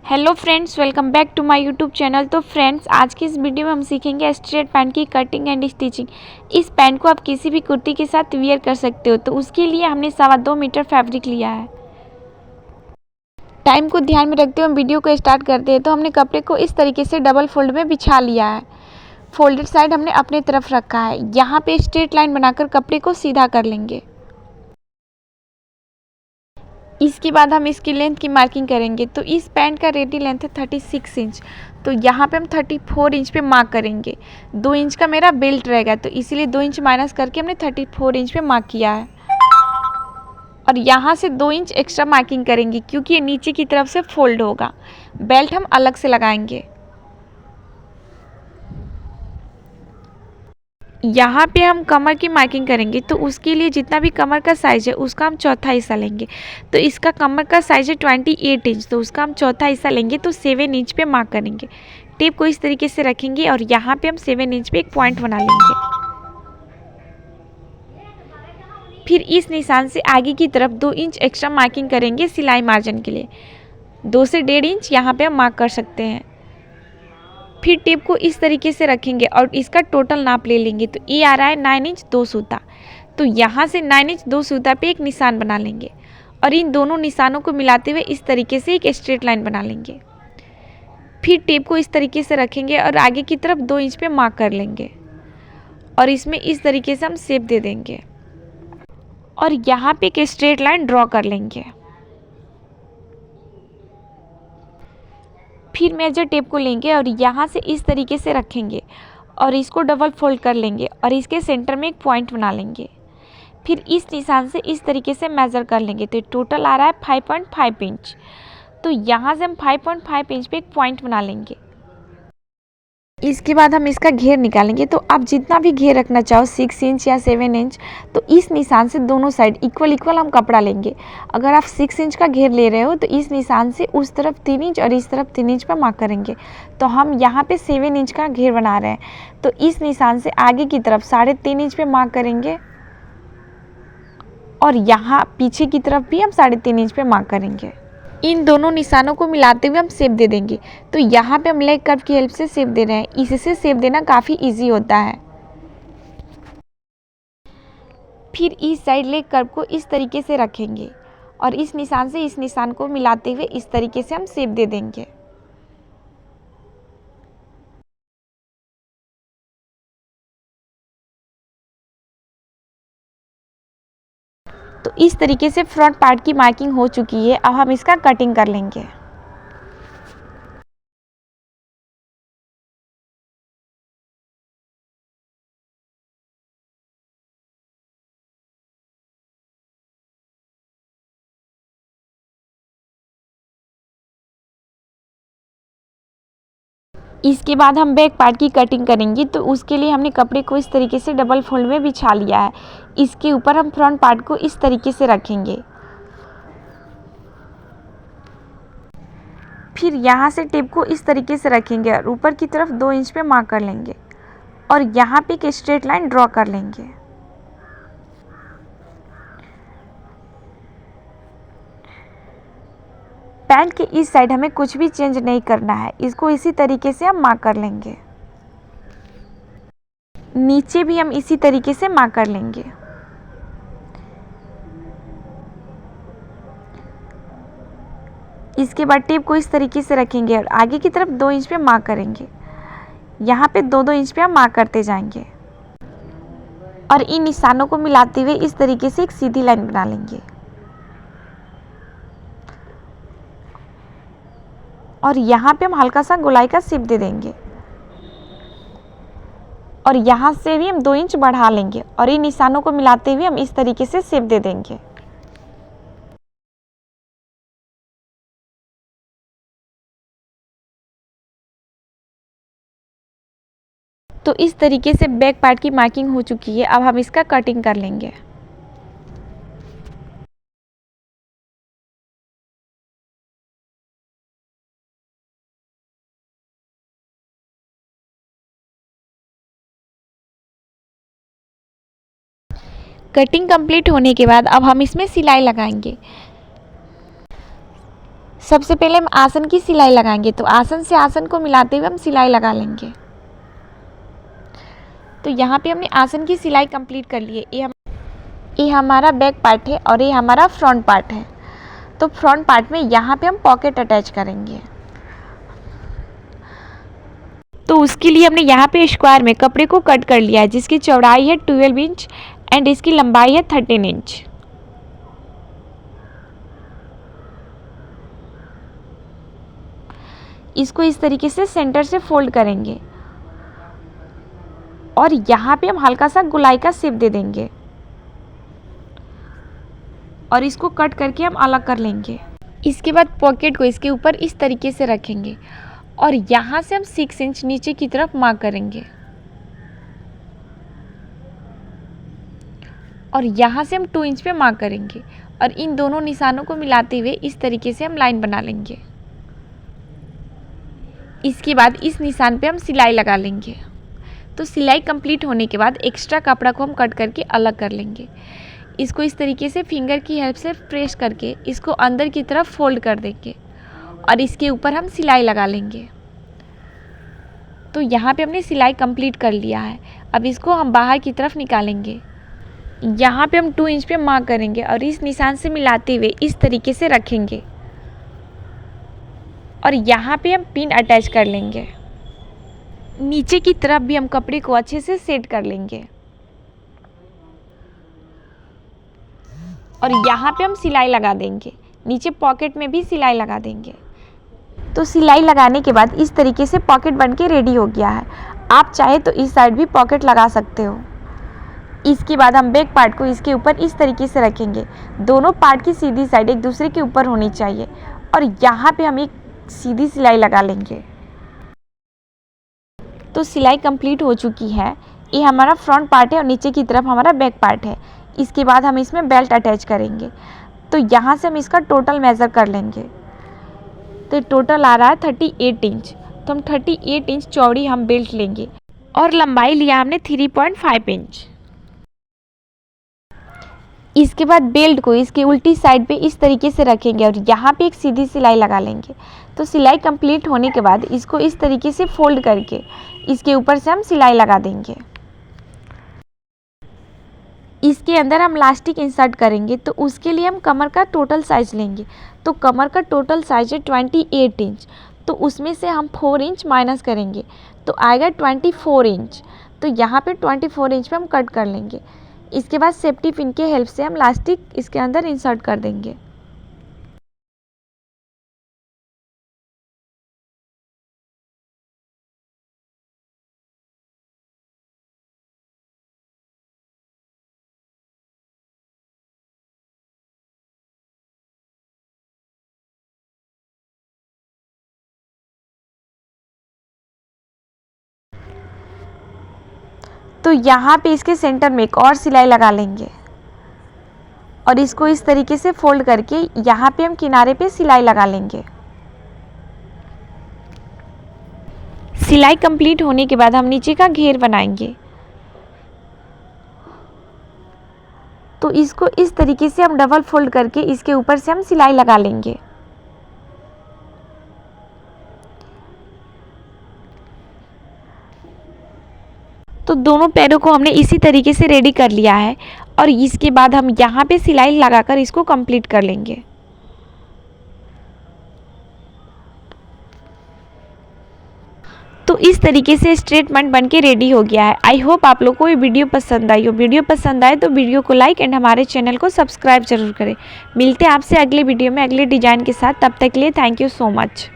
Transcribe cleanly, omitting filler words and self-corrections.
Hello friends, welcome back to my YouTube channel. तो friends, आज की इस वीडियो में हम सीखेंगे स्ट्रेट पैंट की कटिंग एंड स्टिचिंग। इस पैंट को आप किसी भी कुर्ती के साथ वियर कर सकते हो। तो उसके लिए हमने 2.25 मीटर फैब्रिक लिया है। टाइम को ध्यान में रखते हुए हम वीडियो को स्टार्ट करते हैं। तो हमने कपड़े को इस तरीके से डबल फोल्ड में बिछा लिया है। फोल्डेड साइड हमने अपने तरफ रखा है। यहाँ पे स्ट्रेट लाइन बनाकर कपड़े को सीधा कर लेंगे। इसके बाद हम इसकी लेंथ की मार्किंग करेंगे। तो इस पैंट का रेडी लेंथ है 36 इंच। तो यहाँ पे हम 34 इंच पे मार्क करेंगे। 2 इंच का मेरा बेल्ट रहेगा, तो इसीलिए 2 इंच माइनस करके हमने 34 इंच पे मार्क किया है। और यहाँ से 2 इंच एक्स्ट्रा मार्किंग करेंगे, क्योंकि ये नीचे की तरफ से फोल्ड होगा। बेल्ट हम अलग से लगाएंगे। यहाँ पे हम कमर की मार्किंग करेंगे। तो उसके लिए जितना भी कमर का साइज़ है उसका हम चौथा हिस्सा लेंगे। तो इसका कमर का साइज़ है 28 इंच, तो उसका हम चौथा हिस्सा लेंगे। तो 7 इंच पे मार्क करेंगे। टेप को इस तरीके से रखेंगे और यहाँ पे हम 7 इंच पे एक पॉइंट बना लेंगे। फिर इस निशान से आगे की तरफ 2 इंच एक्स्ट्रा मार्किंग करेंगे सिलाई मार्जिन के लिए। 2 से 1.5 इंच यहाँ पे हम मार्क कर सकते हैं। फिर टेप को इस तरीके से रखेंगे और इसका टोटल नाप ले लेंगे। तो ये आ रहा है 9 इंच 2 सूता। तो यहाँ से 9 इंच 2 सूता पे एक निशान बना लेंगे और इन दोनों निशानों को मिलाते हुए इस तरीके से एक स्ट्रेट लाइन बना लेंगे। फिर टेप को इस तरीके से रखेंगे और आगे की तरफ 2 इंच पे मार्क कर लेंगे और इसमें इस तरीके से हम शेप दे देंगे और यहाँ पे एक स्ट्रेट लाइन ड्रॉ कर लेंगे। फिर मेजर टेप को लेंगे और यहाँ से इस तरीके से रखेंगे और इसको डबल फोल्ड कर लेंगे और इसके सेंटर में एक पॉइंट बना लेंगे। फिर इस निशान से इस तरीके से मेज़र कर लेंगे। तो टोटल आ रहा है 5.5 इंच। तो यहाँ से हम 5.5 इंच पे एक पॉइंट बना लेंगे। इसके बाद हम इसका घेर निकालेंगे। तो आप जितना भी घेर रखना चाहो, 6 इंच या 7 इंच, तो इस निशान से दोनों साइड इक्वल हम कपड़ा लेंगे। अगर आप 6 इंच का घेर ले रहे हो तो इस निशान से उस तरफ 3 इंच और इस तरफ 3 इंच पर मार्क करेंगे। तो हम यहाँ पे 7 इंच का घेर बना रहे हैं। तो इस निशान से आगे की तरफ 3.5 इंच पे मार्क करेंगे और यहाँ पीछे की तरफ भी हम 3.5 इंच पे मार्क करेंगे। इन दोनों निशानों को मिलाते हुए हम शेप दे देंगे। तो यहाँ पे हम लेग कर्व की हेल्प से शेप दे रहे हैं। इससे शेप देना काफ़ी इजी होता है। फिर इस साइड लेग कर्व को इस तरीके से रखेंगे और इस निशान से इस निशान को मिलाते हुए इस तरीके से हम शेप दे देंगे। तो इस तरीके से फ्रंट पार्ट की मार्किंग हो चुकी है। अब हम इसका कटिंग कर लेंगे। इसके बाद हम बैक पार्ट की कटिंग करेंगे। तो उसके लिए हमने कपड़े को इस तरीके से डबल फोल्ड में बिछा लिया है। इसके ऊपर हम फ्रंट पार्ट को इस तरीके से रखेंगे। फिर यहाँ से टेप को इस तरीके से रखेंगे और ऊपर की तरफ 2 इंच पे मार्क कर लेंगे और यहाँ पे एक स्ट्रेट लाइन ड्रॉ कर लेंगे। पैंट के इस साइड हमें कुछ भी चेंज नहीं करना है। इसको इसी तरीके से हम मार्क कर लेंगे। नीचे भी हम इसी तरीके से मार्क कर लेंगे। इसके बाद टेप को इस तरीके से रखेंगे और आगे की तरफ 2 इंच पे मार्क करेंगे। यहाँ पे 2-2 इंच पे हम मार्क करते जाएंगे और इन निशानों को मिलाते हुए इस तरीके से एक सीधी लाइन बना लेंगे और यहाँ पे हम हल्का सा गोलाई का शेप दे देंगे और यहाँ से भी हम 2 इंच बढ़ा लेंगे और इन निशानों को मिलाते हुए हम इस तरीके से शेप दे देंगे। तो इस तरीके से बैक पार्ट की मार्किंग हो चुकी है। अब हम इसका कटिंग कर लेंगे। कटिंग कंप्लीट होने के बाद अब हम इसमें सिलाई लगाएंगे। सबसे पहले हम आसन की सिलाई लगाएंगे, तो आसन से आसन को मिलाते हुए हम सिलाई लगा लेंगे। तो यहाँ पे हमने आसन की सिलाई कंप्लीट कर ली है। ये हमारा बैक पार्ट है और ये हमारा फ्रंट पार्ट है। तो फ्रंट पार्ट में यहाँ पे हम पॉकेट अटैच करेंगे। तो उसके लिए हमने यहाँ पे स्क्वायर में कपड़े को कट कर लिया है, जिसकी चौड़ाई है 12 इंच एंड इसकी लंबाई है 13 इंच। इसको इस तरीके से सेंटर से फोल्ड करेंगे और यहाँ पे हम हल्का सा गोलाई का शेप दे देंगे और इसको कट करके हम अलग कर लेंगे। इसके बाद पॉकेट को इसके ऊपर इस तरीके से रखेंगे और यहाँ से हम 6 इंच नीचे की तरफ मार्क करेंगे और यहाँ से हम 2 इंच पे मार्क करेंगे और इन दोनों निशानों को मिलाते हुए इस तरीके से हम लाइन बना लेंगे। इसके बाद इस निशान पे हम सिलाई लगा लेंगे। तो सिलाई कंप्लीट होने के बाद एक्स्ट्रा कपड़ा को हम कट करके अलग कर लेंगे। इसको इस तरीके से फिंगर की हेल्प से प्रेस करके इसको अंदर की तरफ फोल्ड कर देंगे और इसके ऊपर हम सिलाई लगा लेंगे। तो यहाँ पे हमने सिलाई कंप्लीट कर लिया है। अब इसको हम बाहर की तरफ निकालेंगे। यहाँ पे हम 2 इंच पे मार्क करेंगे और इस निशान से मिलाते हुए इस तरीके से रखेंगे और यहाँ पे हम पिन अटैच कर लेंगे। नीचे की तरफ भी हम कपड़े को अच्छे से सेट कर लेंगे और यहाँ पे हम सिलाई लगा देंगे। नीचे पॉकेट में भी सिलाई लगा देंगे। तो सिलाई लगाने के बाद इस तरीके से पॉकेट बन के रेडी हो गया है। आप चाहे तो इस साइड भी पॉकेट लगा सकते हो। इसके बाद हम बैक पार्ट को इसके ऊपर इस तरीके से रखेंगे। दोनों पार्ट की सीधी साइड एक दूसरे के ऊपर होनी चाहिए और यहाँ पे हम एक सीधी सिलाई लगा लेंगे। तो सिलाई कंप्लीट हो चुकी है। ये हमारा फ्रंट पार्ट है और नीचे की तरफ हमारा बैक पार्ट है। इसके बाद हम इसमें बेल्ट अटैच करेंगे। तो यहाँ से हम इसका टोटल मेज़र कर लेंगे। तो टोटल आ रहा है 38 इंच। तो हम 38 इंच चौड़ी हम बेल्ट लेंगे और लंबाई लिया हमने 3.5 इंच। इसके बाद बेल्ट को इसके उल्टी साइड पे इस तरीके से रखेंगे और यहाँ पे एक सीधी सिलाई लगा लेंगे। तो सिलाई कंप्लीट होने के बाद इसको इस तरीके से फोल्ड करके इसके ऊपर से हम सिलाई लगा देंगे। इसके अंदर हम लास्टिक इंसर्ट करेंगे। तो उसके लिए हम कमर का टोटल साइज लेंगे। तो कमर का टोटल साइज है 28 इंच। तो उसमें से हम 4 इंच माइनस करेंगे तो आएगा 24 इंच। तो यहाँ पे 24 इंच पे हम कट कर लेंगे। इसके बाद सेफ्टी पिन के हेल्प से हम लास्टिक इसके अंदर इंसर्ट कर देंगे। तो यहाँ पे इसके सेंटर में एक और सिलाई लगा लेंगे और इसको इस तरीके से फोल्ड करके यहाँ पे हम किनारे पे सिलाई लगा लेंगे। सिलाई कंप्लीट होने के बाद हम नीचे का घेर बनाएंगे। तो इसको इस तरीके से हम डबल फोल्ड करके इसके ऊपर से हम सिलाई लगा लेंगे। तो दोनों पैरों को हमने इसी तरीके से रेडी कर लिया है और इसके बाद हम यहाँ पे सिलाई लगाकर इसको कंप्लीट कर लेंगे। तो इस तरीके से स्ट्रेटमेंट बन के रेडी हो गया है। आई होप आप लोग को ये वीडियो पसंद आई हो। वीडियो पसंद आए तो वीडियो को लाइक एंड हमारे चैनल को सब्सक्राइब जरूर करें। मिलते हैं आपसे अगले वीडियो में अगले डिजाइन के साथ। तब तक के लिए थैंक यू सो मच।